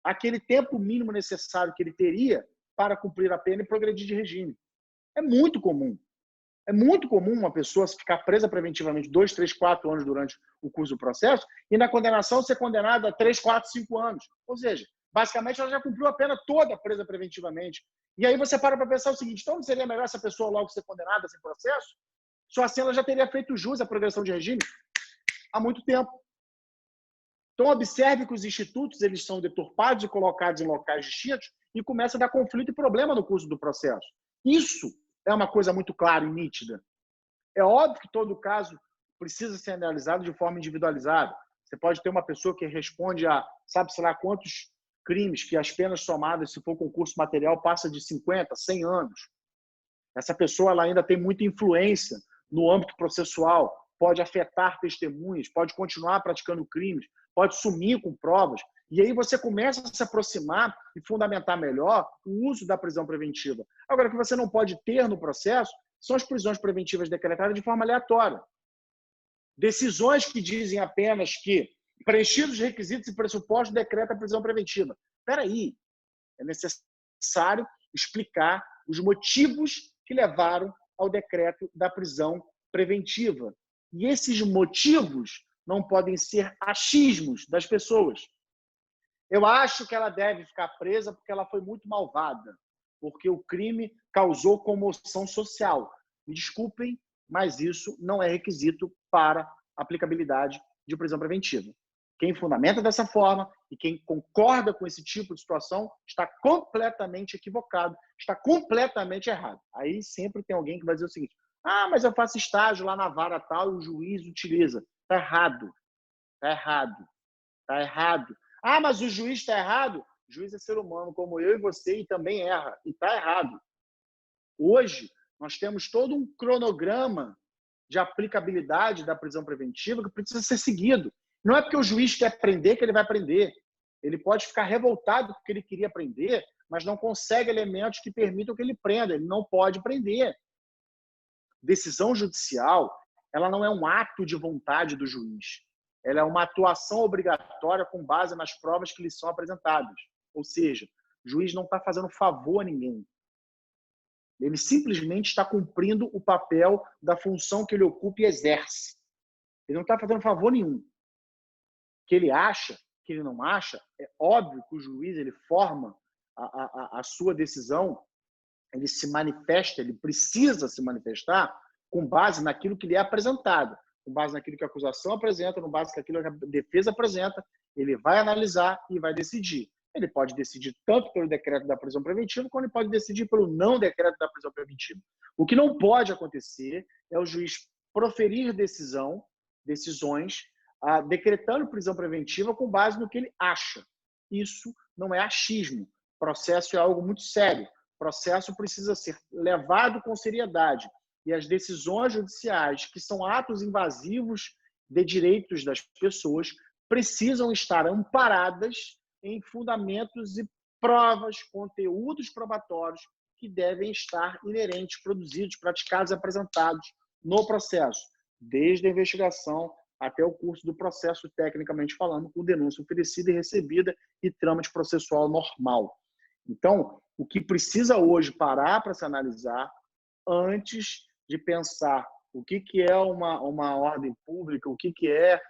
àquele tempo mínimo necessário que ele teria para cumprir a pena e progredir de regime. É muito comum. É muito comum uma pessoa ficar presa preventivamente 2, 3, 4 anos durante o curso do processo e na condenação ser condenada a 3, 4, 5 anos. Ou seja, basicamente ela já cumpriu a pena toda presa preventivamente. E aí você para pensar o seguinte, então não seria melhor essa pessoa logo ser condenada sem processo? Sua cena já teria feito jus à progressão de regime há muito tempo. Então observe que os institutos eles são deturpados e colocados em locais distintos e começa a dar conflito e problema no curso do processo. Isso é uma coisa muito clara e nítida. É óbvio que todo caso precisa ser analisado de forma individualizada. Você pode ter uma pessoa que responde a, sabe-se lá quantos crimes, que as penas somadas, se for concurso material, passa de 50, 100 anos. Essa pessoa ela ainda tem muita influência no âmbito processual, pode afetar testemunhas, pode continuar praticando crimes, pode sumir com provas. E aí você começa a se aproximar e fundamentar melhor o uso da prisão preventiva. Agora, o que você não pode ter no processo são as prisões preventivas decretadas de forma aleatória. Decisões que dizem apenas que, preenchidos os requisitos e pressupostos, decreta a prisão preventiva. Espera aí, é necessário explicar os motivos que levaram ao decreto da prisão preventiva. E esses motivos não podem ser achismos das pessoas. Eu acho que ela deve ficar presa porque ela foi muito malvada, porque o crime causou comoção social. Me desculpem, mas isso não é requisito para aplicabilidade de prisão preventiva. Quem fundamenta dessa forma e quem concorda com esse tipo de situação está completamente equivocado, está completamente errado. Aí sempre tem alguém que vai dizer o seguinte: ah, mas eu faço estágio lá na vara tal e o juiz utiliza. Está errado. Está errado. Está errado. Ah, mas o juiz está errado? O juiz é ser humano, como eu e você, e também erra. E está errado. Hoje, nós temos todo um cronograma de aplicabilidade da prisão preventiva que precisa ser seguido. Não é porque o juiz quer prender que ele vai prender. Ele pode ficar revoltado porque ele queria prender, mas não consegue elementos que permitam que ele prenda. Ele não pode prender. Decisão judicial, ela não é um ato de vontade do juiz. Ela é uma atuação obrigatória com base nas provas que lhe são apresentadas. Ou seja, o juiz não está fazendo favor a ninguém. Ele simplesmente está cumprindo o papel da função que ele ocupa e exerce. Ele não está fazendo favor nenhum. Que ele acha, que ele não acha, é óbvio que o juiz ele forma a sua decisão, ele se manifesta, ele precisa se manifestar com base naquilo que lhe é apresentado, com base naquilo que a acusação apresenta, com base naquilo que a defesa apresenta, ele vai analisar e vai decidir. Ele pode decidir tanto pelo decreto da prisão preventiva, como ele pode decidir pelo não decreto da prisão preventiva. O que não pode acontecer é o juiz proferir decisões, decretando prisão preventiva com base no que ele acha. Isso não é achismo. Processo é algo muito sério. Processo precisa ser levado com seriedade. E as decisões judiciais, que são atos invasivos de direitos das pessoas, precisam estar amparadas em fundamentos e provas, conteúdos probatórios que devem estar inerentes, produzidos, praticados, apresentados no processo, desde a investigação até o curso do processo, tecnicamente falando, com denúncia oferecida e recebida e trâmite processual normal. Então, o que precisa hoje parar para se analisar, antes de pensar o que é uma ordem pública, o que é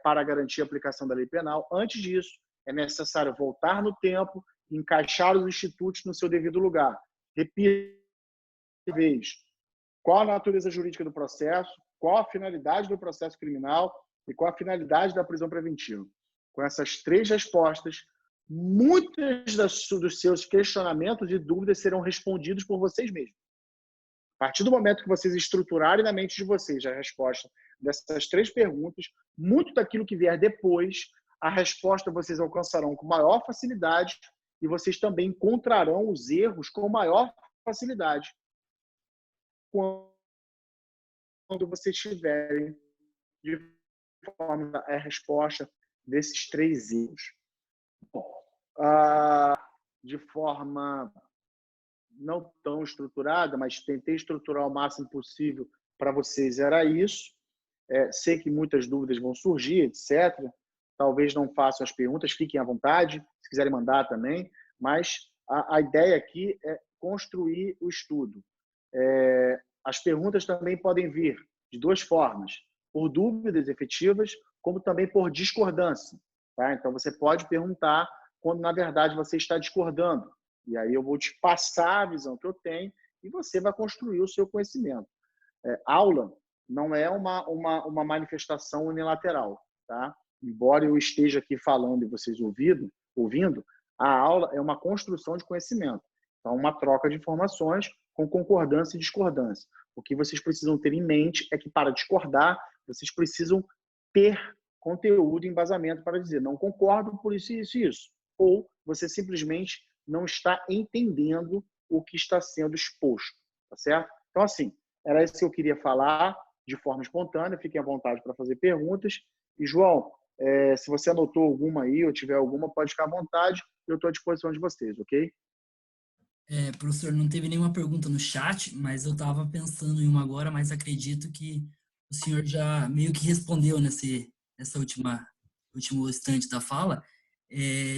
para garantir a aplicação da lei penal, antes disso, é necessário voltar no tempo e encaixar os institutos no seu devido lugar. Repito, qual a natureza jurídica do processo, qual a finalidade do processo criminal e qual a finalidade da prisão preventiva. Com essas três respostas, muitos dos seus questionamentos e dúvidas serão respondidos por vocês mesmos. A partir do momento que vocês estruturarem na mente de vocês a resposta dessas três perguntas, muito daquilo que vier depois, a resposta vocês alcançarão com maior facilidade e vocês também encontrarão os erros com maior facilidade quando vocês tiverem de forma a resposta desses três erros. De forma não tão estruturada, mas tentei estruturar o máximo possível para vocês, era isso. Sei que muitas dúvidas vão surgir, etc. Talvez não façam as perguntas, fiquem à vontade, se quiserem mandar também, mas a ideia aqui é construir o estudo. As perguntas também podem vir de duas formas, por dúvidas efetivas, como também por discordância. Tá? Então, você pode perguntar quando, na verdade, você está discordando. E aí eu vou te passar a visão que eu tenho e você vai construir o seu conhecimento. Aula não é uma manifestação unilateral. Tá? Embora eu esteja aqui falando e vocês ouvindo, a aula é uma construção de conhecimento. Então, uma troca de informações com concordância e discordância. O que vocês precisam ter em mente é que, para discordar, vocês precisam ter conteúdo e embasamento para dizer não concordo por isso, isso e isso. Ou você simplesmente não está entendendo o que está sendo exposto. Tá certo? Então, assim, era isso que eu queria falar de forma espontânea. Fiquem à vontade para fazer perguntas. E, João, se você anotou alguma aí ou tiver alguma, pode ficar à vontade. Eu estou à disposição de vocês, ok? Professor, não teve nenhuma pergunta no chat, mas eu estava pensando em uma agora, mas acredito que o senhor já meio que respondeu nessa último instante da fala,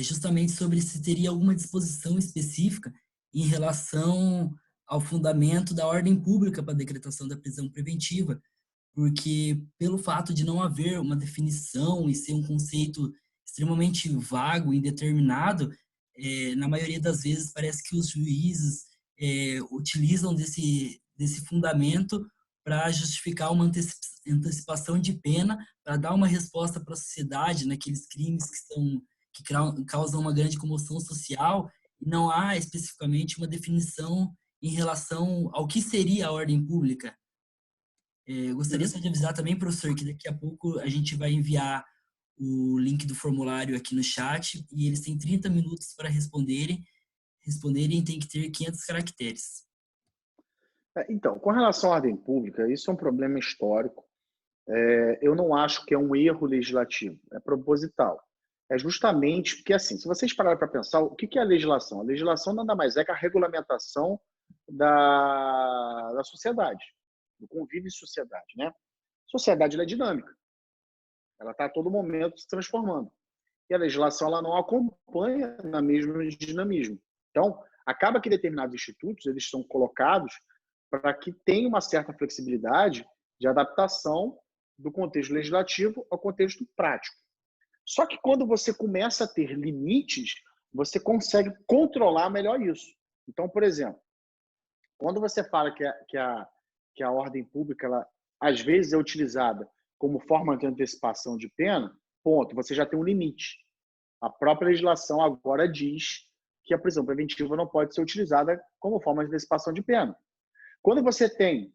justamente sobre se teria alguma disposição específica em relação ao fundamento da ordem pública para a decretação da prisão preventiva, porque pelo fato de não haver uma definição e ser um conceito extremamente vago e indeterminado, na maioria das vezes parece que os juízes utilizam desse fundamento para justificar uma antecipação de pena, para dar uma resposta para a sociedade naqueles crimes que causam uma grande comoção social, e não há especificamente uma definição em relação ao que seria a ordem pública. Gostaria só de avisar também, professor, que daqui a pouco a gente vai enviar o link do formulário aqui no chat e eles têm 30 minutos para responderem tem que ter 500 caracteres. Então, com relação à ordem pública, isso é um problema histórico. Eu não acho que é um erro legislativo, é proposital. É justamente porque, assim, se vocês pararem para pensar, o que é a legislação? A legislação nada mais é que a regulamentação da sociedade, do convívio em sociedade, né? Sociedade ela é dinâmica, ela está a todo momento se transformando. E a legislação ela não acompanha no mesmo dinamismo. Então, acaba que determinados institutos eles são colocados para que tenha uma certa flexibilidade de adaptação do contexto legislativo ao contexto prático. Só que quando você começa a ter limites, você consegue controlar melhor isso. Então, por exemplo, quando você fala que a ordem pública, ela, às vezes, é utilizada como forma de antecipação de pena, ponto, você já tem um limite. A própria legislação agora diz que a prisão preventiva não pode ser utilizada como forma de antecipação de pena. Quando você tem,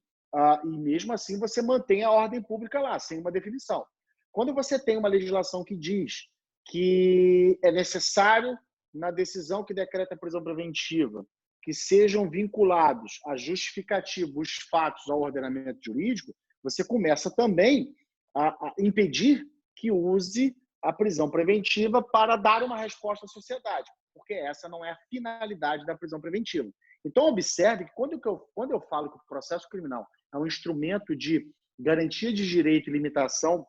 e mesmo assim você mantém a ordem pública lá, sem uma definição. Quando você tem uma legislação que diz que é necessário, na decisão que decreta a prisão preventiva, que sejam vinculados a justificativo os fatos ao ordenamento jurídico, você começa também a impedir que use a prisão preventiva para dar uma resposta à sociedade, porque essa não é a finalidade da prisão preventiva. Então, observe que quando eu falo que o processo criminal é um instrumento de garantia de direito e limitação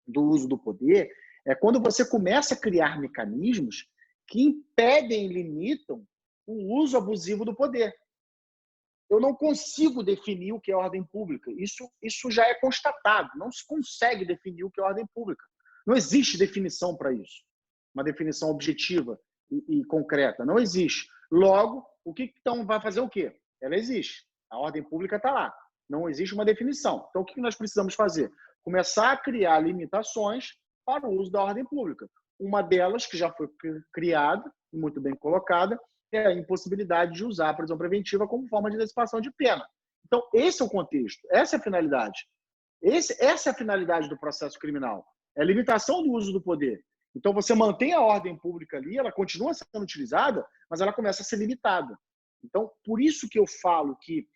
do uso do poder, é quando você começa a criar mecanismos que impedem e limitam o uso abusivo do poder. Eu não consigo definir o que é ordem pública. Isso já é constatado. Não se consegue definir o que é ordem pública. Não existe definição para isso. Uma definição objetiva e concreta. Não existe. Logo, o que então vai fazer o quê? Ela existe. A ordem pública está lá. Não existe uma definição. Então, o que nós precisamos fazer? Começar a criar limitações para o uso da ordem pública. Uma delas, que já foi criada, muito bem colocada, é a impossibilidade de usar a prisão preventiva como forma de antecipação de pena. Então, esse é o contexto, essa é a finalidade. Essa é a finalidade do processo criminal. É a limitação do uso do poder. Então, você mantém a ordem pública ali, ela continua sendo utilizada, mas ela começa a ser limitada. Então, por isso que eu falo que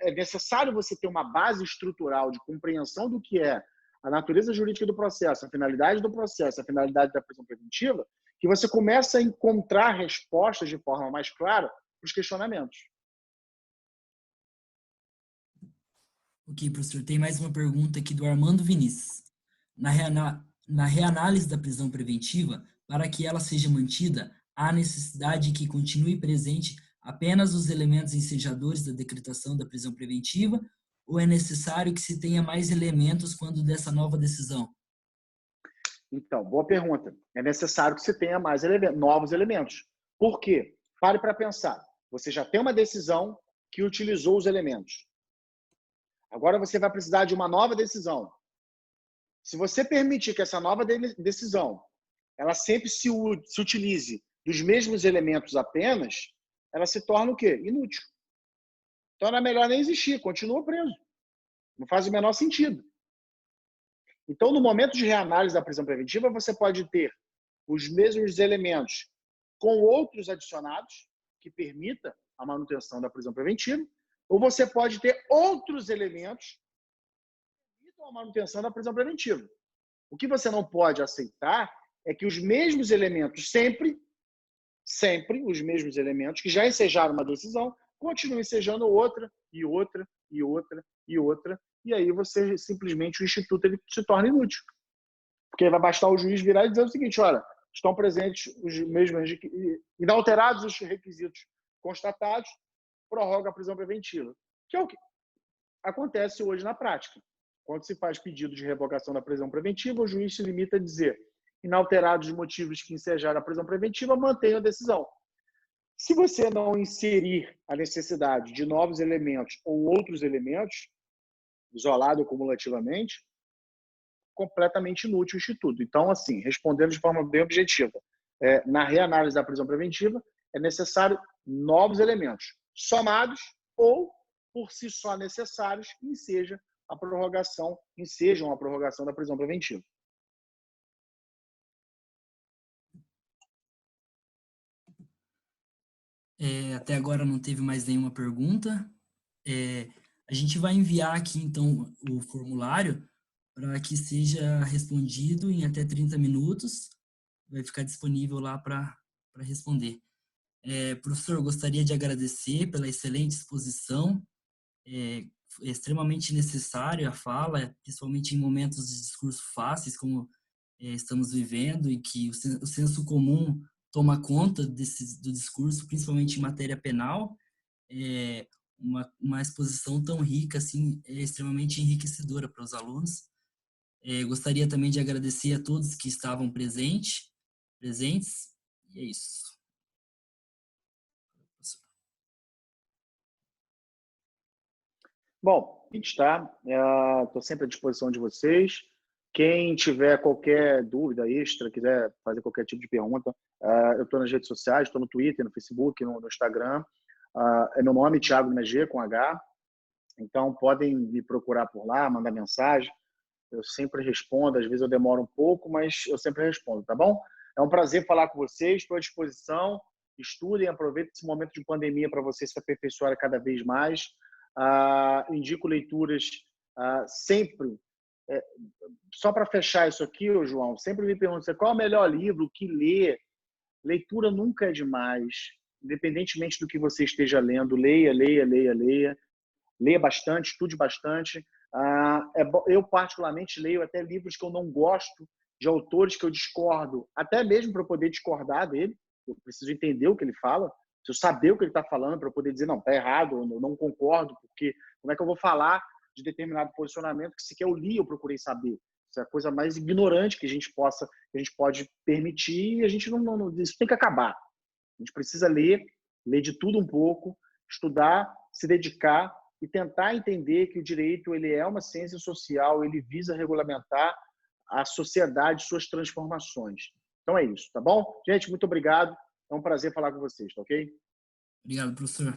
é necessário você ter uma base estrutural de compreensão do que é a natureza jurídica do processo, a finalidade do processo, a finalidade da prisão preventiva, que você começa a encontrar respostas de forma mais clara para os questionamentos. Ok, professor. Tem mais uma pergunta aqui do Armando Vinícius. Na reanálise da prisão preventiva, para que ela seja mantida, há necessidade que continue presente apenas os elementos ensejadores da decretação da prisão preventiva, ou é necessário que se tenha mais elementos quando dessa nova decisão? Então, boa pergunta. É necessário que você tenha mais novos elementos. Por quê? Pare para pensar. Você já tem uma decisão que utilizou os elementos. Agora você vai precisar de uma nova decisão. Se você permitir que essa nova decisão ela sempre se utilize dos mesmos elementos apenas, ela se torna o quê? Inútil. Então, era melhor nem existir, continua preso. Não faz o menor sentido. Então, no momento de reanálise da prisão preventiva, você pode ter os mesmos elementos com outros adicionados que permita a manutenção da prisão preventiva, ou você pode ter outros elementos que permitam a manutenção da prisão preventiva. O que você não pode aceitar é que os mesmos elementos, sempre os mesmos elementos que já ensejaram uma decisão, continuem ensejando outra, e outra, e outra, e outra, e aí você simplesmente, o instituto ele se torna inútil. Porque vai bastar o juiz virar e dizer o seguinte, olha, estão presentes os mesmos, inalterados os requisitos constatados, prorroga a prisão preventiva, que é o que acontece hoje na prática. Quando se faz pedido de revogação da prisão preventiva, o juiz se limita a dizer: inalterados os motivos que ensejaram a prisão preventiva, mantenha a decisão. Se você não inserir a necessidade de novos elementos ou outros elementos, isolado ou cumulativamente, completamente inútil o instituto. Então, assim, respondendo de forma bem objetiva, na reanálise da prisão preventiva, é necessário novos elementos, somados ou por si só necessários, que ensejam a prorrogação da prisão preventiva. Até agora não teve mais nenhuma pergunta. A gente vai enviar aqui, então, o formulário para que seja respondido em até 30 minutos. Vai ficar disponível lá para responder. Professor, eu gostaria de agradecer pela excelente exposição. É extremamente necessária a fala, principalmente em momentos de discurso fáceis, como estamos vivendo, e que o senso comum toma conta do discurso, principalmente em matéria penal. Uma exposição tão rica assim é extremamente enriquecedora para os alunos. Gostaria também de agradecer a todos que estavam presentes, e é isso. Bom, a gente está. Estou sempre à disposição de vocês. Quem tiver qualquer dúvida extra, quiser fazer qualquer tipo de pergunta, eu estou nas redes sociais, estou no Twitter, no Facebook, no Instagram. É meu nome, Thiago Minajê, com H. Então, podem me procurar por lá, mandar mensagem. Eu sempre respondo, às vezes eu demoro um pouco, mas eu sempre respondo, tá bom? É um prazer falar com vocês, estou à disposição. Estudem, aproveitem esse momento de pandemia para vocês se aperfeiçoarem cada vez mais. Indico leituras sempre. Só para fechar isso aqui, João, sempre me perguntam qual é o melhor livro, o que ler. Leitura nunca é demais. Independentemente do que você esteja lendo, leia, leia, leia, leia. Leia bastante, estude bastante. Eu, particularmente, leio até livros que eu não gosto, de autores que eu discordo, até mesmo para eu poder discordar dele. Eu preciso entender o que ele fala, preciso saber o que ele está falando para eu poder dizer, não, está errado, eu não concordo, porque como é que eu vou falar de determinado posicionamento que sequer eu li, eu procurei saber. Isso é a coisa mais ignorante que a gente pode permitir, e a gente isso tem que acabar. A gente precisa ler de tudo um pouco, estudar, se dedicar e tentar entender que o direito ele é uma ciência social, ele visa regulamentar a sociedade, suas transformações. Então é isso, tá bom? Gente, muito obrigado. É um prazer falar com vocês, tá ok? Obrigado, professor.